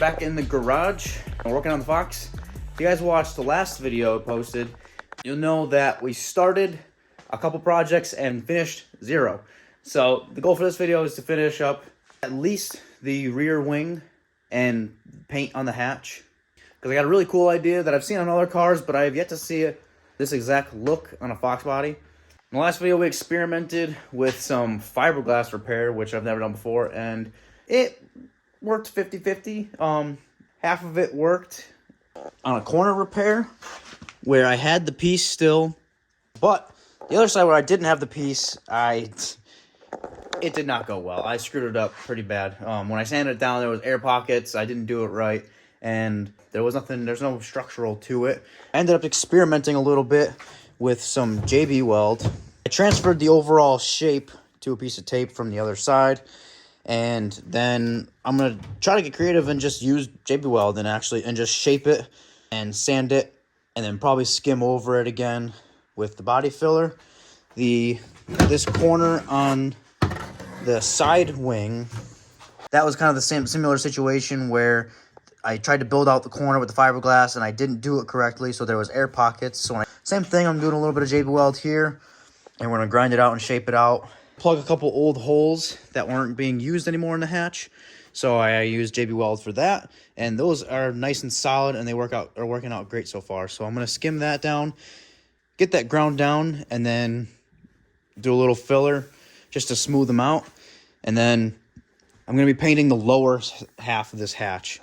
back in the garage. I'm working on the Fox. If you guys watched the last video I posted, you'll know that we started a couple projects and finished 0. So the goal for this video is to finish up at least the rear wing and paint on the hatch. Because I got a really cool idea that I've seen on other cars, but I have yet to see this exact look on a Foxbody. In the last video, we experimented with some fiberglass repair, which I've never done before, and it worked 50-50. Half of it worked on a corner repair, where I had the piece still, but the other side where I didn't have the piece, it did not go well. I screwed it up pretty bad. When I sanded it down, there was air pockets. I didn't do it right, and there's no structural to it. I ended up experimenting a little bit with some JB weld. I transferred the overall shape to a piece of tape from the other side, and then I'm gonna try to get creative and just use JB weld and just shape it and sand it, and then probably skim over it again with the body filler. This corner on the side wing, that was kind of the similar situation where I tried to build out the corner with the fiberglass and I didn't do it correctly, so there was air pockets. So same thing, I'm doing a little bit of JB weld here, and we're gonna grind it out and shape it out. Plug a couple old holes that weren't being used anymore in the hatch, so I used JB weld for that, and those are nice and solid, and are working out great so far. So I'm gonna skim that down, get that ground down, and then do a little filler just to smooth them out, and then I'm gonna be painting the lower half of this hatch.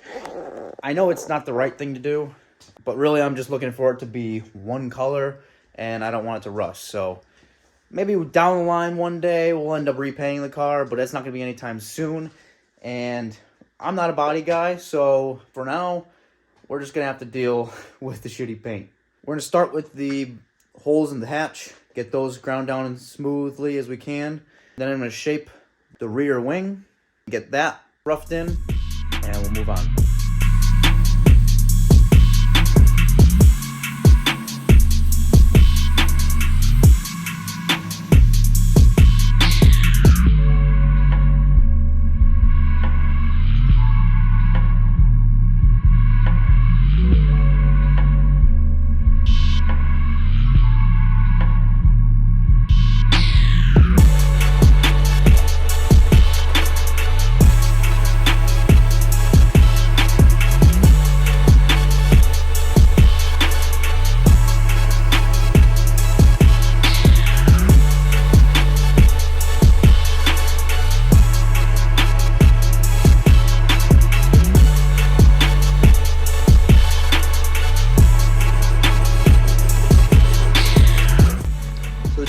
I know it's not the right thing to do, but really I'm just looking for it to be one color, and I don't want it to rust. So maybe down the line one day we'll end up repainting the car, but it's not going to be anytime soon. And I'm not a body guy, so for now, we're just going to have to deal with the shitty paint. We're going to start with the holes in the hatch, get those ground down as smoothly as we can. Then I'm going to shape the rear wing, get that roughed in, and we'll move on.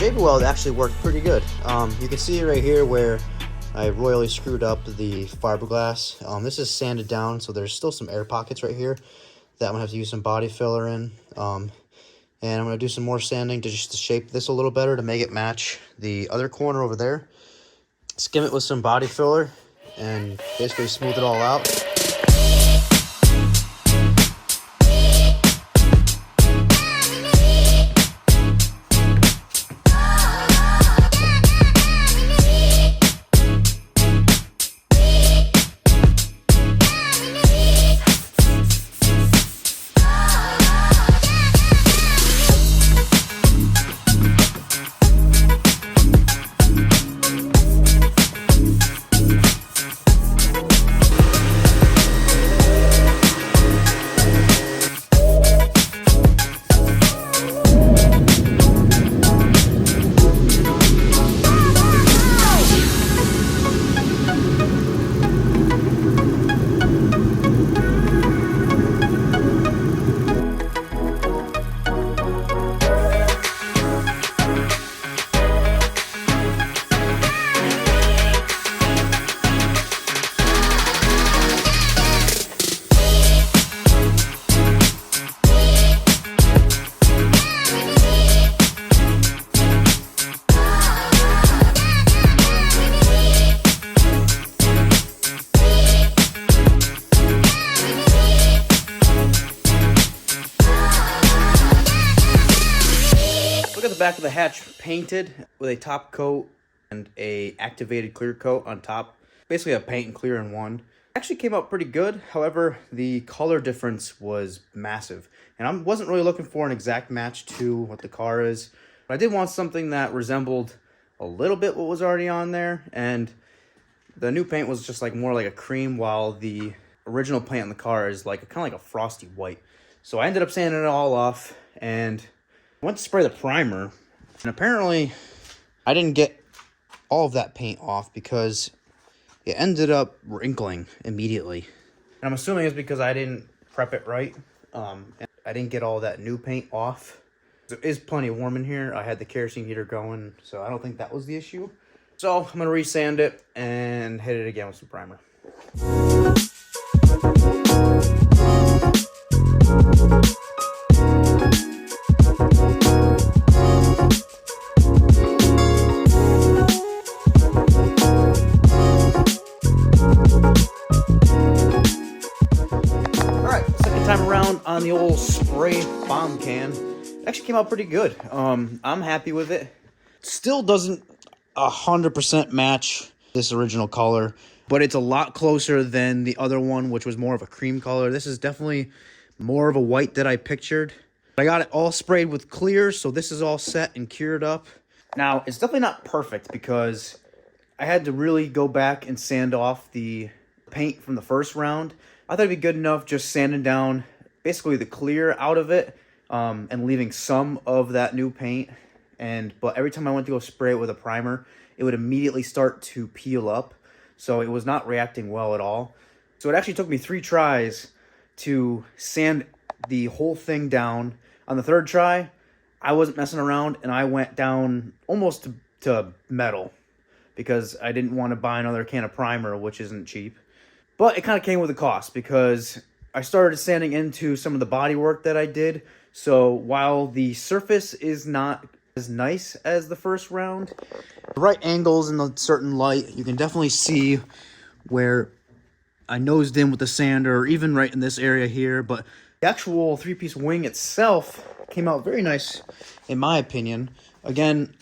JB weld actually worked pretty good. You can see right here where I royally screwed up the fiberglass. This is sanded down, so there's still some air pockets right here that I'm gonna have to use some body filler in. And I'm gonna do some more sanding to shape this a little better to make it match the other corner over there. Skim it with some body filler and basically smooth it all out. Back of the hatch painted with a top coat and a activated clear coat on top. Basically a paint and clear in one. Actually came out pretty good. However, the color difference was massive. And I wasn't really looking for an exact match to what the car is. But I did want something that resembled a little bit what was already on there. And the new paint was just like more like a cream, while the original paint on the car is like kind of like a frosty white. So I ended up sanding it all off and went to spray the primer. And apparently I didn't get all of that paint off because it ended up wrinkling immediately. And I'm assuming it's because I didn't prep it right. And I didn't get all that new paint off. It is plenty warm in here. I had the kerosene heater going, so I don't think that was the issue. So I'm going to resand it and hit it again with some primer. Time around on the old spray bomb can. It actually came out pretty good. I'm happy with it. Still doesn't 100% match this original color, but it's a lot closer than the other one, which was more of a cream color. This is definitely more of a white that I pictured. I got it all sprayed with clear, so this is all set and cured up. Now, it's definitely not perfect because I had to really go back and sand off the paint from the first round. I thought it'd be good enough just sanding down basically the clear out of it and leaving some of that new paint. But every time I went to go spray it with a primer, it would immediately start to peel up. So it was not reacting well at all. So it actually took me 3 tries to sand the whole thing down. On the 3rd try, I wasn't messing around and I went down almost to metal because I didn't want to buy another can of primer, which isn't cheap. But it kind of came with a cost because I started sanding into some of the body work that I did. So while the surface is not as nice as the first round, the right angles in the certain light, you can definitely see where I nosed in with the sander, or even right in this area here. But the actual 3-piece wing itself came out very nice, in my opinion. Again,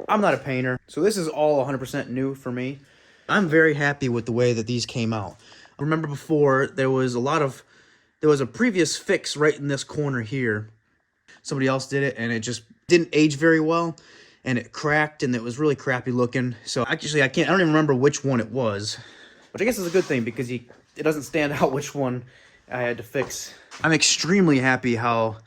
I'm not a painter, so this is all 100% new for me. I'm very happy with the way that these came out. I remember before there was a previous fix right in this corner here. Somebody else did it and it just didn't age very well and it cracked and it was really crappy looking. So actually I don't even remember which one it was, which I guess is a good thing because it doesn't stand out which one I had to fix. I'm extremely happy how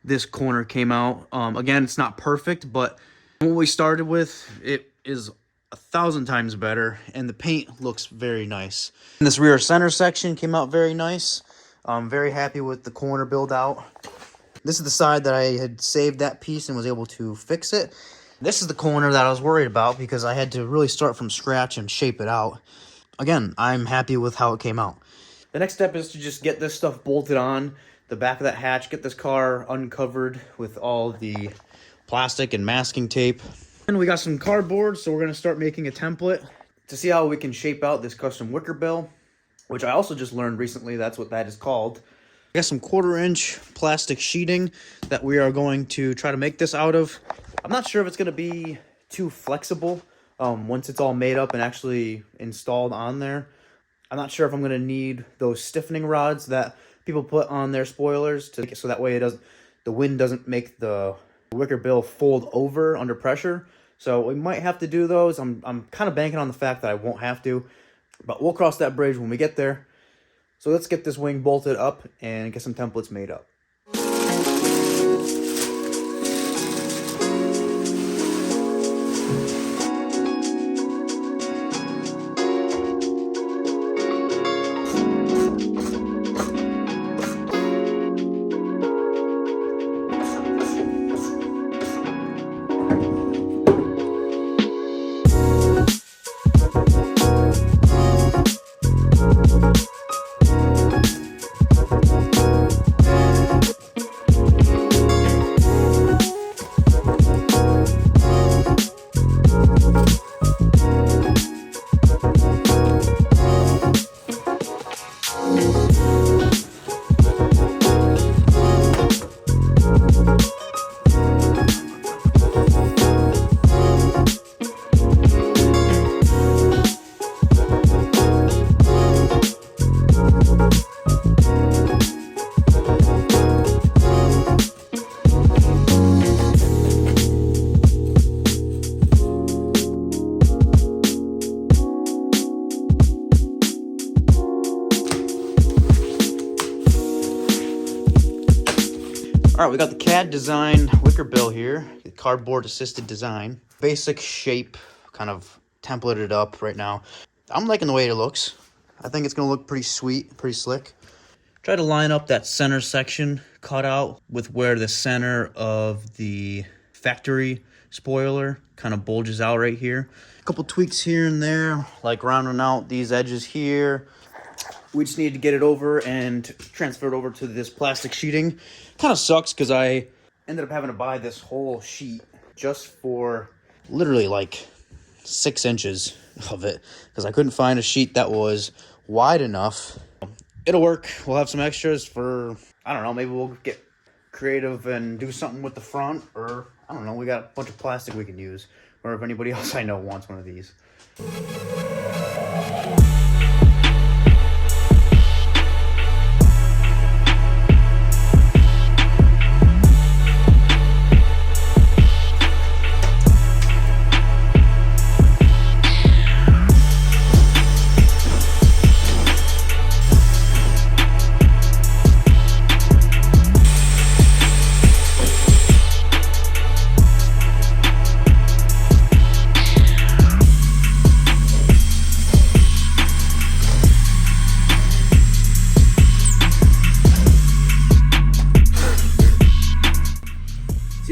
this corner came out. Again, it's not perfect, but what we started with, it is 1,000 times better, and the paint looks very nice. And this rear center section came out very nice. I'm very happy with the corner build out. This is the side that I had saved that piece and was able to fix it. This is the corner that I was worried about because I had to really start from scratch and shape it out. Again, I'm happy with how it came out. The next step is to just get this stuff bolted on the back of that hatch, get this car uncovered with all the plastic and masking tape. And we got some cardboard, so we're going to start making a template to see how we can shape out this custom Wickerbill, which I also just learned recently that's what that is called. I got some 1/4-inch plastic sheeting that we are going to try to make this out of. I'm not sure if it's going to be too flexible once it's all made up and actually installed on there. I'm not sure if I'm going to need those stiffening rods that people put on their spoilers so that way the wind doesn't make the Wickerbill fold over under pressure. So we might have to do those. I'm kind of banking on the fact that I won't have to, but we'll cross that bridge when we get there. So let's get this wing bolted up and get some templates made up. All right, we got the CAD design Wickerbill here, the cardboard assisted design. Basic shape, kind of templated up right now. I'm liking the way it looks. I think it's gonna look pretty sweet, pretty slick. Try to line up that center section cut out with where the center of the factory spoiler kind of bulges out right here. A couple tweaks here and there, like rounding out these edges here. We just need to get it over and transfer it over to this plastic sheeting. Kind of sucks because I ended up having to buy this whole sheet just for literally like 6 inches of it because I couldn't find a sheet that was wide enough. It'll work. We'll have some extras for, I don't know, maybe we'll get creative and do something with the front, or I don't know, we got a bunch of plastic we can use, or if anybody else I know wants one of these.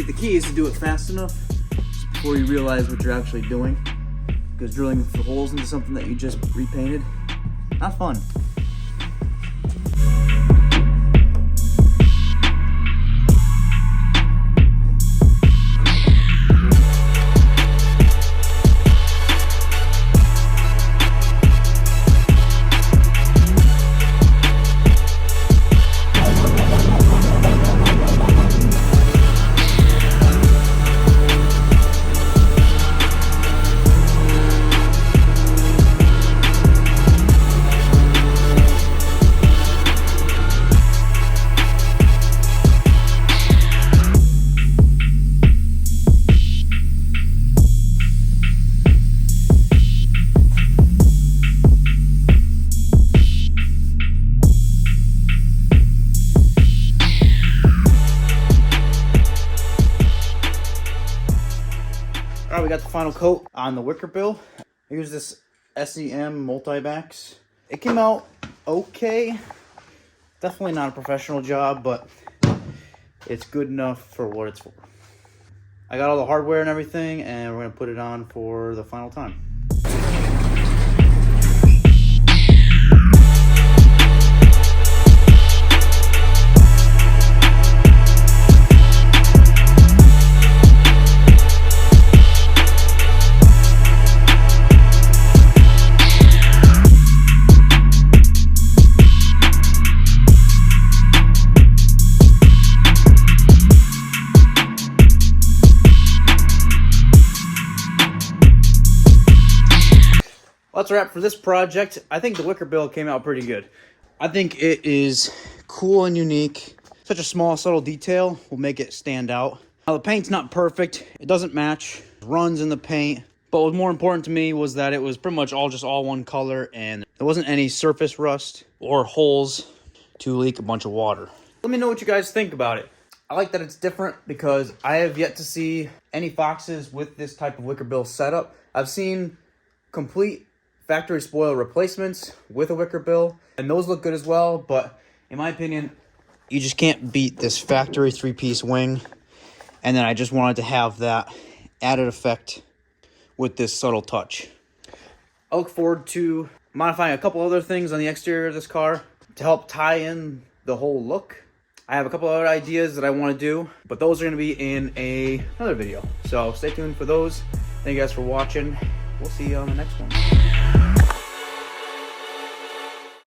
The key is to do it fast enough before you realize what you're actually doing, because drilling for holes into something that you just repainted, not fun. All right, we got the final coat on the Wickerbill. I use this SEM multi-backs. It came out okay. Definitely not a professional job, but it's good enough for what it's for. I got all the hardware and everything, and we're gonna put it on for the final time. That's a wrap for this project. I think the Wickerbill came out pretty good. I think it is cool and unique. Such a small, subtle detail will make it stand out. Now, the paint's not perfect. It doesn't match. It runs in the paint. But what was more important to me was that it was pretty much all one color, and there wasn't any surface rust or holes to leak a bunch of water. Let me know what you guys think about it. I like that it's different because I have yet to see any Foxes with this type of Wickerbill setup. I've seen complete factory spoiler replacements with a Wickerbill, and those look good as well, but in my opinion, you just can't beat this factory 3-piece wing. And then I just wanted to have that added effect with this subtle touch. I look forward to modifying a couple other things on the exterior of this car to help tie in the whole look. I have a couple other ideas that I want to do, but those are going to be in another video, so stay tuned for those. Thank you guys for watching. We'll see you on the next one.